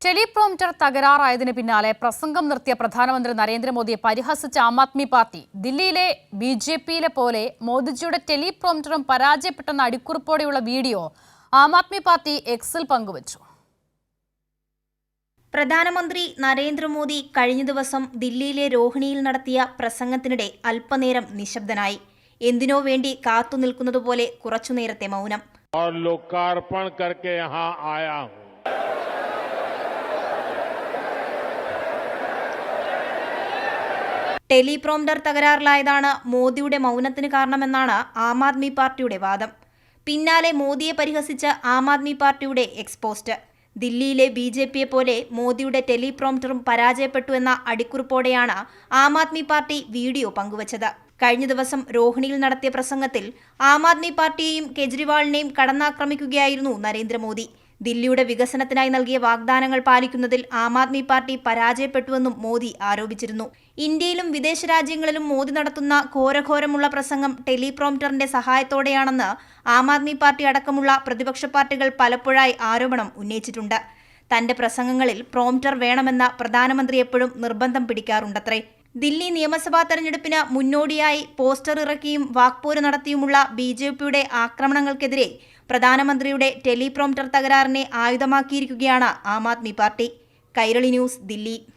Teleprompter തകരാറായതിന് പിന്നാലെ പ്രസംഗം നിർത്തിയ പ്രധാനമന്ത്രി നരേന്ദ്രമോദിയെ പരിഹസിച്ച ആം ആദ്മി പാർട്ടി ദില്ലിയിലെ ബിജെപിയിലെ പോലെ മോദിജിയുടെ ടെലിപ്രോംപ്റ്ററും പരാജയപ്പെട്ടെന്ന അടിക്കുറിപ്പോടെയുള്ള വീഡിയോ ആം ആദ്മി പാർട്ടി എക്സിൽ പങ്കുവച്ചു. പ്രധാനമന്ത്രി നരേന്ദ്രമോദി കഴിഞ്ഞ ദിവസം ദില്ലിയിലെ രോഹിണിയിൽ നടത്തിയ പ്രസംഗത്തിനിടെ അല്പനേരം നിശബ്ദനായി. എന്തിനോ വേണ്ടി കാത്തുനിൽക്കുന്നതുപോലെ കുറച്ചുനേരത്തെ മൗനം. ടെലിപ്രോംപ്റ്റർ തകരാറിലായതാണ് മോദിയുടെ മൗനത്തിന് കാരണമെന്നാണ് ആം ആദ്മി പാർട്ടിയുടെ വാദം. പിന്നാലെ മോദിയെ പരിഹസിച്ച ആം ആദ്മി പാർട്ടിയുടെ എക്സ്പോസ്റ്റ്. ദില്ലിയിലെ ബിജെപിയെ പോലെ മോദിയുടെ ടെലിപ്രോംപ്റ്ററും പരാജയപ്പെട്ടു എന്ന അടിക്കുറിപ്പോടെയാണ് ആം ആദ്മി പാർട്ടി വീഡിയോ പങ്കുവച്ചത്. കഴിഞ്ഞ ദിവസം രോഹിണിയിൽ നടത്തിയ പ്രസംഗത്തിൽ ആം ആദ്മി പാർട്ടിയെയും കെജ്രിവാളിനെയും കടന്നാക്രമിക്കുകയായിരുന്നു നരേന്ദ്രമോദി. ദില്ലിയുടെ വികസനത്തിനായി നൽകിയ വാഗ്ദാനങ്ങൾ പാലിക്കുന്നതിൽ ആം ആദ്മി പാർട്ടി പരാജയപ്പെട്ടുവെന്നും മോദി ആരോപിച്ചിരുന്നു. ഇന്ത്യയിലും വിദേശ രാജ്യങ്ങളിലും മോദി നടത്തുന്ന ഘോരഘോരമുള്ള പ്രസംഗം ടെലിപ്രോംപ്റ്ററിന്റെ സഹായത്തോടെയാണെന്ന് ആം ആദ്മി പാർട്ടി അടക്കമുള്ള പ്രതിപക്ഷ പാർട്ടികൾ പലപ്പോഴായി ആരോപണം ഉന്നയിച്ചിട്ടുണ്ട്. തന്റെ പ്രസംഗങ്ങളിൽ പ്രോംപ്റ്റർ വേണമെന്ന പ്രധാനമന്ത്രി എപ്പോഴും നിർബന്ധം പിടിക്കാറുണ്ടത്രേ. ദില്ലി നിയമസഭാ തെരഞ്ഞെടുപ്പിന് മുന്നോടിയായി പോസ്റ്റർ ഇറക്കിയും വാക്പോര് നടത്തിയുമുള്ള ബിജെപിയുടെ ആക്രമണങ്ങൾക്കെതിരെ പ്രധാനമന്ത്രിയുടെ teleprompter തകരാറിനെ ആയുധമാക്കിയിരിക്കുകയാണ് Aam Aadmi party. Kairali news, Delhi.